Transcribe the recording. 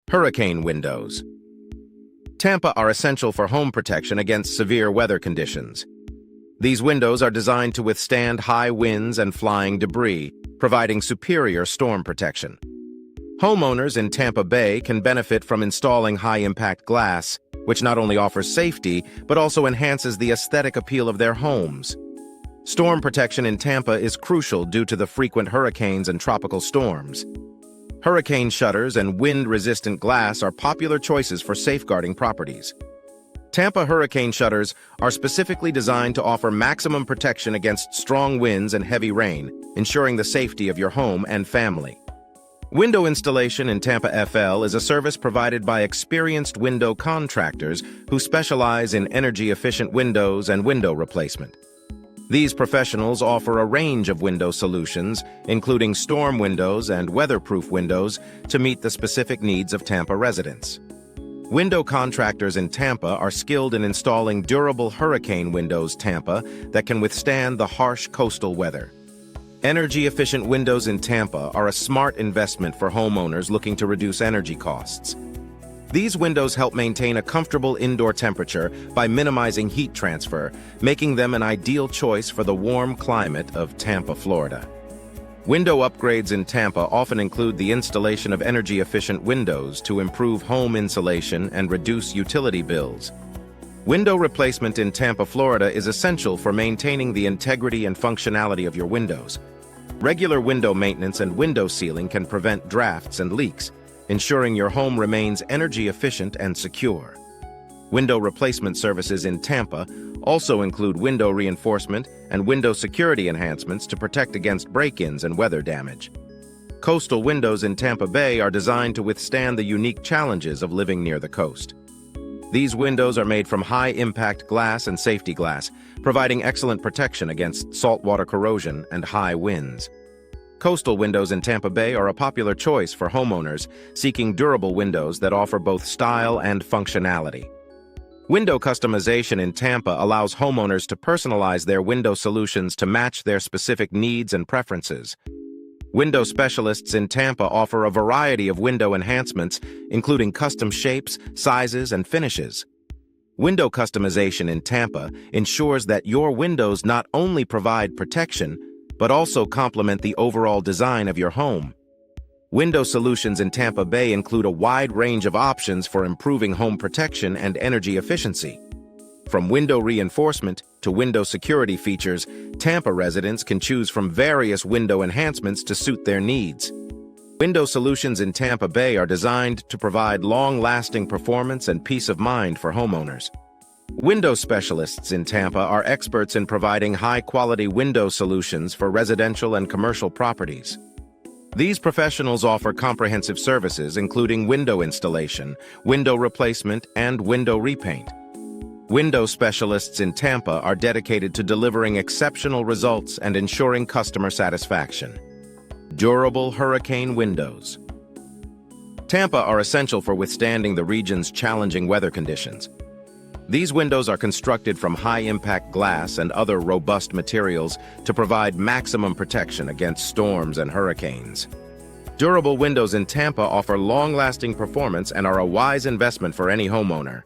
Hurricane windows. Tampa are essential for home protection against severe weather conditions. These windows are designed to withstand high winds and flying debris, providing superior storm protection. Homeowners in Tampa Bay can benefit from installing high-impact glass, which not only offers safety, but also enhances the aesthetic appeal of their homes. Storm protection in Tampa is crucial due to the frequent hurricanes and tropical storms. Hurricane shutters and wind-resistant glass are popular choices for safeguarding properties. Tampa hurricane shutters are specifically designed to offer maximum protection against strong winds and heavy rain, ensuring the safety of your home and family. Window installation in Tampa FL is a service provided by experienced window contractors who specialize in energy-efficient windows and window replacement. These professionals offer a range of window solutions, including storm windows and weatherproof windows, to meet the specific needs of Tampa residents. Window contractors in Tampa are skilled in installing durable hurricane windows Tampa that can withstand the harsh coastal weather. Energy-efficient windows in Tampa are a smart investment for homeowners looking to reduce energy costs. These windows help maintain a comfortable indoor temperature by minimizing heat transfer, making them an ideal choice for the warm climate of Tampa, Florida. Window upgrades in Tampa often include the installation of energy-efficient windows to improve home insulation and reduce utility bills. Window replacement in Tampa, Florida is essential for maintaining the integrity and functionality of your windows. Regular window maintenance and window sealing can prevent drafts and leaks, ensuring your home remains energy efficient and secure. Window replacement services in Tampa also include window reinforcement and window security enhancements to protect against break-ins and weather damage. Coastal windows in Tampa Bay are designed to withstand the unique challenges of living near the coast. These windows are made from high-impact glass and safety glass, providing excellent protection against saltwater corrosion and high winds. Coastal windows in Tampa Bay are a popular choice for homeowners seeking durable windows that offer both style and functionality. Window customization in Tampa allows homeowners to personalize their window solutions to match their specific needs and preferences. Window specialists in Tampa offer a variety of window enhancements, including custom shapes, sizes, and finishes. Window customization in Tampa ensures that your windows not only provide protection, but also complement the overall design of your home. Window solutions in Tampa Bay include a wide range of options for improving home protection and energy efficiency. From window reinforcement to window security features, Tampa residents can choose from various window enhancements to suit their needs. Window solutions in Tampa Bay are designed to provide long-lasting performance and peace of mind for homeowners. Window specialists in Tampa are experts in providing high-quality window solutions for residential and commercial properties. These professionals offer comprehensive services including window installation, window replacement, and window repaint. Window specialists in Tampa are dedicated to delivering exceptional results and ensuring customer satisfaction. Durable hurricane windows. Tampa are essential for withstanding the region's challenging weather conditions. These windows are constructed from high-impact glass and other robust materials to provide maximum protection against storms and hurricanes. Durable windows in Tampa offer long-lasting performance and are a wise investment for any homeowner.